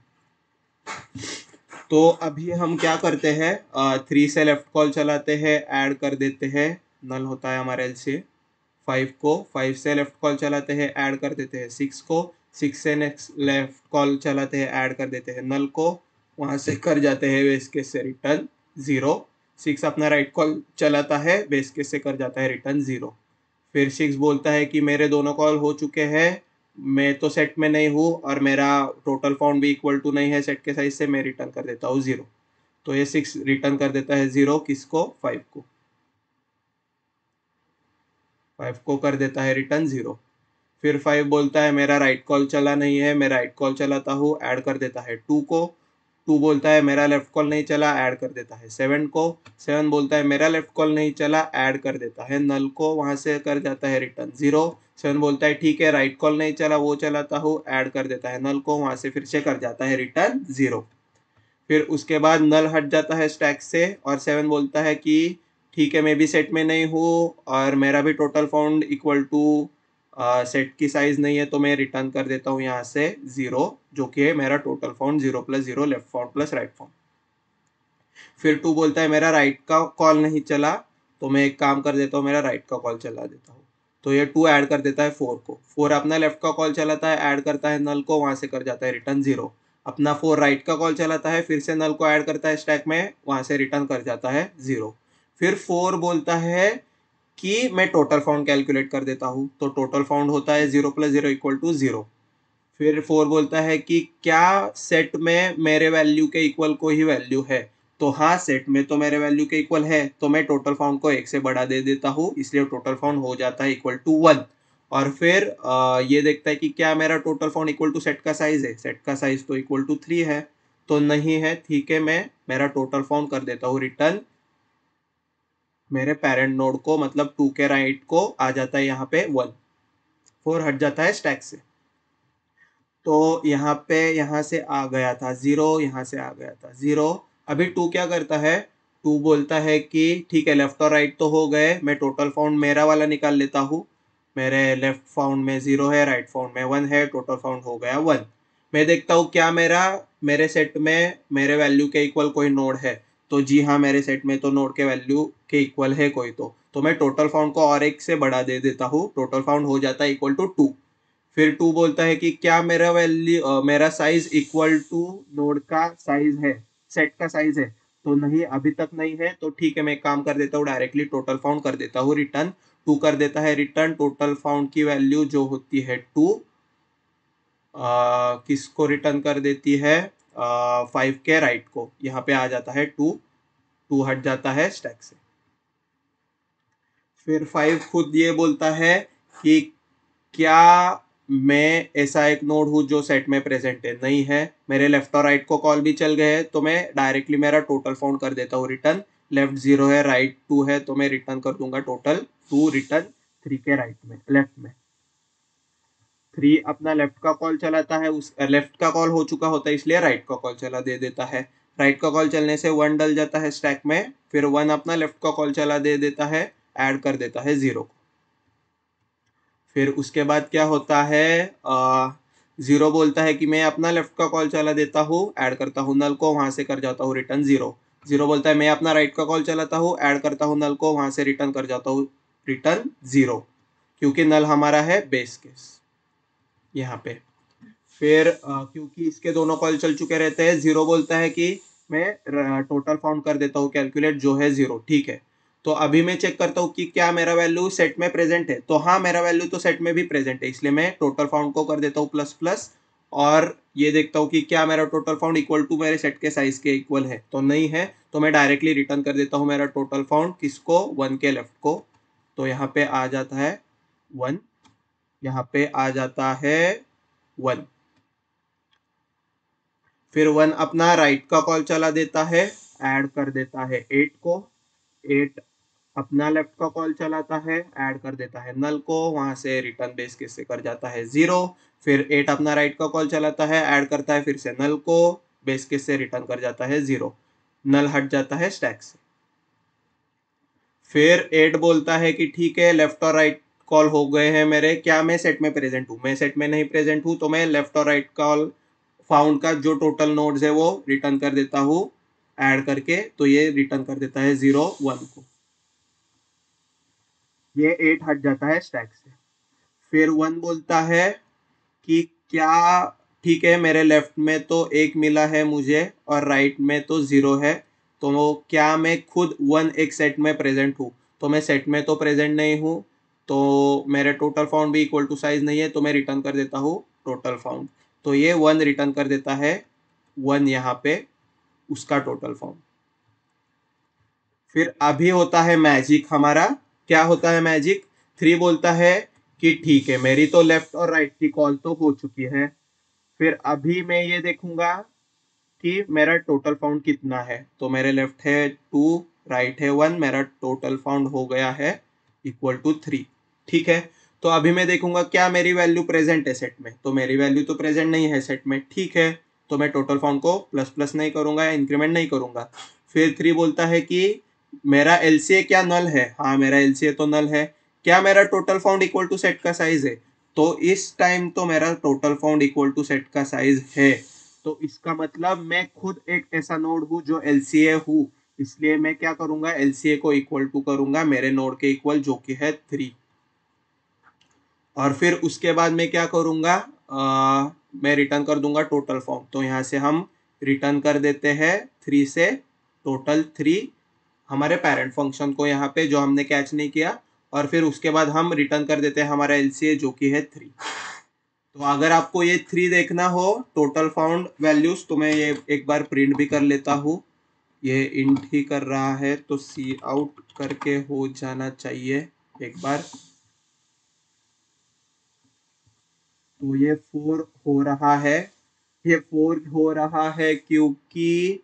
S1: तो अभी हम क्या करते हैं, 3 से लेफ्ट कॉल चलाते हैं, ऐड कर देते हैं, नल होता है हमारे एल से 5 को, 5 से लेफ्ट कॉल चलाते हैं, ऐड कर देते हैं 6 को, 6 से नेक्स्ट लेफ्ट कॉल चलाते हैं, ऐड कर देते हैं नल को, वहाँ से कर जाते हैं बेस केस से रिटर्न 0। 6 अपना राइट कॉल चलाता है, बेस केस से कर जाता है रिटर्न 0। फिर 6 बोलता है कि मेरे दोनों कॉल हो चुके हैं, मैं तो सेट में नहीं हूँ और मेरा टोटल फाउंड भी इक्वल टू नहीं है सेट के साइज से, मैं रिटर्न कर देता हूँ 0। तो ये 6 रिटर्न कर देता है 0 किसको, 5 को। 5 को कर देता है रिटर्न 0। फिर 5 बोलता है मेरा राइट कॉल चला नहीं है, मैं राइट कॉल चलाता हूँ, ऐड कर देता है 2 को। 2 बोलता है मेरा लेफ्ट कॉल नहीं चला, ऐड कर देता है 7 को। 7 बोलता है मेरा लेफ्ट कॉल नहीं चला, ऐड कर देता है नल को, वहां से कर जाता है रिटर्न 0। 7 बोलता है ठीक है राइट कॉल नहीं चला, वो चलाता हूँ, ऐड कर देता है नल को, वहां से फिर से कर जाता है रिटर्न 0। फिर उसके बाद नल हट जाता है स्टैक से और 7 बोलता है कि ठीक है मैं भी सेट में नहीं हूँ और मेरा भी total found equal to set की साइज नहीं है, तो मैं रिटर्न कर देता हूँ यहाँ से 0, जो कि है मेरा total found 0 + 0 left found plus right found. फिर 2 बोलता है मेरा राइट का कॉल नहीं चला, तो मैं एक काम कर देता हूँ, मेरा राइट का कॉल चला देता हूँ। तो ये 2 ऐड कर देता है 4 को। 4 अपना लेफ्ट का कॉल चलाता है, ऐड करता है नल को, वहां से कर जाता है रिटर्न 0। अपना 4 राइट का कॉल चलाता है, फिर से नल को ऐड करता है स्टैक में, वहां से रिटर्न कर जाता है 0। फिर 4 बोलता है कि मैं टोटल फाउंड कैलकुलेट कर देता हूँ, तो टोटल फाउंड होता है 0 + 0 = 0। फिर 4 बोलता है कि क्या सेट में मेरे वैल्यू के इक्वल कोई ही वैल्यू है, तो हाँ सेट में तो मेरे वैल्यू के इक्वल है, तो मैं टोटल फाउंड को 1 से बड़ा दे देता हूँ, इसलिए टोटल फाउंड हो जाता है इक्वल टू 1। और फिर ये देखता है कि क्या मेरा total found equal to set का साइज है, सेट का साइज तो इक्वल टू 3 है, तो नहीं है, ठीक है मैं मेरा टोटल फाउंड कर देता हूँ रिटर्न मेरे पेरेंट नोड को, मतलब 2 के राइट को आ जाता है यहाँ पे 1। 4 हट जाता है स्टैक से, तो यहाँ पे यहाँ से आ गया था 0, यहाँ से आ गया था 0। अभी 2 क्या करता है, 2 बोलता है कि ठीक है लेफ्ट और राइट तो हो गए, मैं टोटल फाउंड मेरा वाला निकाल लेता हूँ। मेरे लेफ्ट फाउंड में 0 है, राइट फाउंड में 1 है, टोटल फाउंड हो गया 1। मैं देखता हूँ क्या मेरे सेट में मेरे वैल्यू के इक्वल कोई नोड है, तो जी हाँ मेरे सेट में तो नोड के वैल्यू के इक्वल है कोई, तो मैं टोटल फाउंड को और 1 से बढ़ा दे देता हूँ, टोटल फाउंड हो जाता है इक्वल टू 2। फिर 2 बोलता है कि क्या मेरा साइज इक्वल टू नोड का साइज है, सेट का साइज है, तो नहीं अभी तक नहीं है, तो ठीक है मैं एक काम कर देता हूँ, डायरेक्टली टोटल फाउंड कर देता हूँ रिटर्न। 2 कर देता है रिटर्न, टोटल फाउंड की वैल्यू जो होती है 2 किसको रिटर्न कर देती है, 5 के राइट को, यहाँ पे आ जाता है 2। 2 हट जाता है स्टैक से। फिर 5 खुद ये बोलता है कि क्या मैं ऐसा एक नोड हूँ जो सेट में प्रेजेंट है, नहीं है, मेरे लेफ्ट और राइट को कॉल भी चल गए हैं, तो मैं डायरेक्टली मेरा टोटल फाउंड कर देता हूँ रिटर्न। लेफ्ट 0 है, राइट 2 है, तो मैं रिटर्न कर दूंगा टोटल 2 रिटर्न 3 के राइट में, लेफ्ट में। 3 अपना लेफ्ट का कॉल चलाता है, उस लेफ्ट का कॉल हो चुका होता है, इसलिए राइट का कॉल चला दे देता है। राइट का कॉल चलने से 1 डल जाता है स्टैक में, फिर 1 अपना लेफ्ट का कॉल चला दे देता है, ऐड कर देता है 0 को। फिर उसके बाद क्या होता है, 0 बोलता है कि मैं अपना लेफ्ट का कॉल चला देता हूँ, ऐड करता हूँ नल को, वहां से कर जाता हूँ रिटर्न 0। 0 बोलता है मैं अपना राइट का कॉल चलाता हूँ, ऐड करता हूँ नल को, वहां से रिटर्न कर जाता हूँ रिटर्न 0, क्योंकि नल हमारा है बेस केस यहाँ पे। फिर क्योंकि इसके दोनों कॉल चल चुके रहते हैं, 0 बोलता है कि मैं टोटल फाउंड कर देता हूँ कैलकुलेट, जो है 0, ठीक है। तो अभी मैं चेक करता हूँ कि क्या मेरा वैल्यू सेट में प्रेजेंट है, तो हाँ मेरा वैल्यू तो सेट में भी प्रेजेंट है, इसलिए मैं टोटल फाउंड को कर देता हूँ प्लस प्लस, और ये देखता हूँ कि क्या मेरा टोटल फाउंड इक्वल टू मेरे सेट के साइज के इक्वल है, तो नहीं है, तो मैं डायरेक्टली रिटर्न कर देता हूँ मेरा टोटल फाउंड किसको, 1 के लेफ्ट को। तो यहाँ पे आ जाता है 1, यहाँ पे आ जाता है 1। फिर 1 अपना राइट का कॉल चला देता है, ऐड कर देता है 8 को। 8 अपना लेफ्ट का कॉल चलाता है, ऐड कर देता है नल को, वहां से रिटर्न बेस केस से कर जाता है 0। फिर 8 अपना राइट का कॉल चलाता है, ऐड करता है फिर से नल को, बेस केस से रिटर्न कर जाता है 0। नल हट जाता है स्टैक से। फिर 8 बोलता है कि ठीक है लेफ्ट और राइट कॉल हो गए हैं मेरे, क्या मैं सेट में प्रेजेंट हूँ, मैं सेट में नहीं प्रेजेंट हूँ, तो मैं लेफ्ट और राइट कॉल फाउंड का जो टोटल नोड्स है वो रिटर्न कर देता हूँ ऐड करके, तो ये रिटर्न कर देता है 0 1 को, ये 8 हट जाता है स्टैक से। फिर 1 बोलता है कि क्या ठीक है मेरे लेफ्ट में तो 1 मिला है मुझे और राइट में तो 0 है, तो क्या मैं खुद 1 एक सेट में प्रेजेंट हूँ, तो मैं सेट में तो प्रेजेंट नहीं हूँ, तो मेरे टोटल फाउंड भी इक्वल टू साइज नहीं है, तो मैं रिटर्न कर देता हूँ टोटल फाउंड, तो ये 1 रिटर्न कर देता है 1 यहाँ पे उसका टोटल फाउंड। फिर अभी होता है मैजिक हमारा, क्या होता है मैजिक, 3 बोलता है कि ठीक है, मेरी तो लेफ्ट और राइट की कॉल तो हो चुकी है। फिर अभी मैं ये देखूंगा कि मेरा टोटल फाउंड कितना है। तो मेरे लेफ्ट है 2, राइट है 1, मेरा टोटल फाउंड हो गया है इक्वल टू 3। ठीक है, तो अभी मैं देखूंगा क्या मेरी वैल्यू प्रेजेंट है सेट में। तो मेरी वैल्यू तो प्रेजेंट नहीं है सेट में। ठीक है, तो मैं टोटल फाउंड को प्लस प्लस नहीं करूंगा या इंक्रीमेंट नहीं करूंगा। फिर 3 बोलता है कि मेरा एलसीए क्या नल है। हाँ, मेरा एलसीए तो नल है। क्या मेरा total found equal to set का साइज है। तो इस टाइम तो मेरा total found equal to set का साइज है। तो इसका मतलब मैं खुद एक ऐसा नोड हूं जो एलसीए हूं, इसलिए मैं क्या करूंगा, एलसीए को इक्वल टू करूंगा मेरे नोड के इक्वल जो कि है 3। और फिर उसके बाद मैं क्या करूंगा, मैं रिटर्न कर दूंगा टोटल फाउंड। तो यहाँ से हम रिटर्न कर देते हैं 3 से टोटल 3 हमारे पेरेंट फंक्शन को यहाँ पे जो हमने कैच नहीं किया। और फिर उसके बाद हम रिटर्न कर देते हैं हमारा एलसीए जो कि है 3। तो अगर आपको ये 3 देखना हो टोटल फाउंड वैल्यूज, तो मैं ये एक बार प्रिंट भी कर लेता हूँ। ये इंट ही कर रहा है तो सी आउट करके हो जाना चाहिए एक बार। तो ये 4 हो रहा है। ये 4 हो रहा है क्योंकि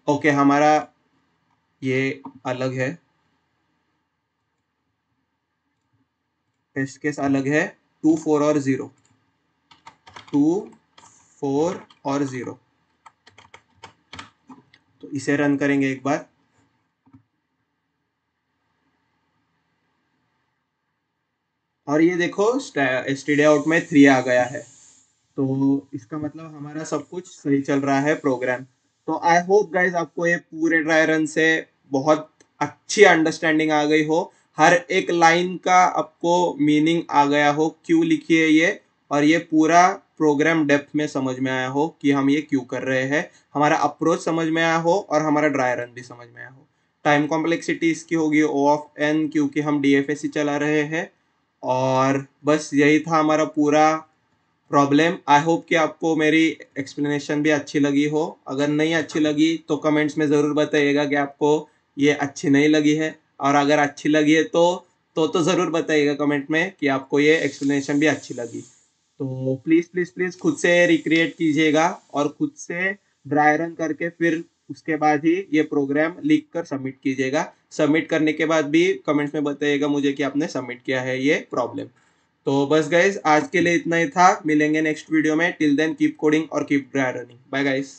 S1: ओके, हमारा ये अलग है, टेस्ट केस अलग है। 2 4 और 0, 2 4 और 0। तो इसे रन करेंगे एक बार। और ये देखो std आउट में 3 आ गया है। तो इसका मतलब हमारा सब कुछ सही चल रहा है प्रोग्राम। तो आई होप गाइज आपको ये पूरे ड्राई रन से बहुत अच्छी अंडरस्टैंडिंग आ गई हो। हर एक लाइन का आपको मीनिंग आ गया हो, क्यों लिखी है ये, और ये पूरा प्रोग्राम डेप्थ में समझ में आया हो कि हम ये क्यों कर रहे हैं, हमारा अप्रोच समझ में आया हो और हमारा ड्राई रन भी समझ में आया हो। टाइम कॉम्प्लेक्सिटी इसकी होगी O ऑफ n, क्योंकि हम DFSC चला रहे हैं। और बस यही था हमारा पूरा प्रॉब्लम। आई होप कि आपको मेरी एक्सप्लेनेशन भी अच्छी लगी हो। अगर नहीं अच्छी लगी तो कमेंट्स में ज़रूर बताइएगा कि आपको ये अच्छी नहीं लगी है, और अगर अच्छी लगी है तो ज़रूर बताइएगा कमेंट में कि आपको ये एक्सप्लेनेशन भी अच्छी लगी। तो प्लीज़ प्लीज़ प्लीज़ खुद से रिक्रिएट कीजिएगा और खुद से ड्राई रन करके फिर उसके बाद ही ये प्रोग्राम लिख कर सबमिट कीजिएगा। सबमिट करने के बाद भी कमेंट्स में बताइएगा मुझे कि आपने सबमिट किया है ये प्रॉब्लम। तो बस गाइज आज के लिए इतना ही था। मिलेंगे नेक्स्ट वीडियो में। टिल देन कीप कोडिंग और keep dry running. Bye guys.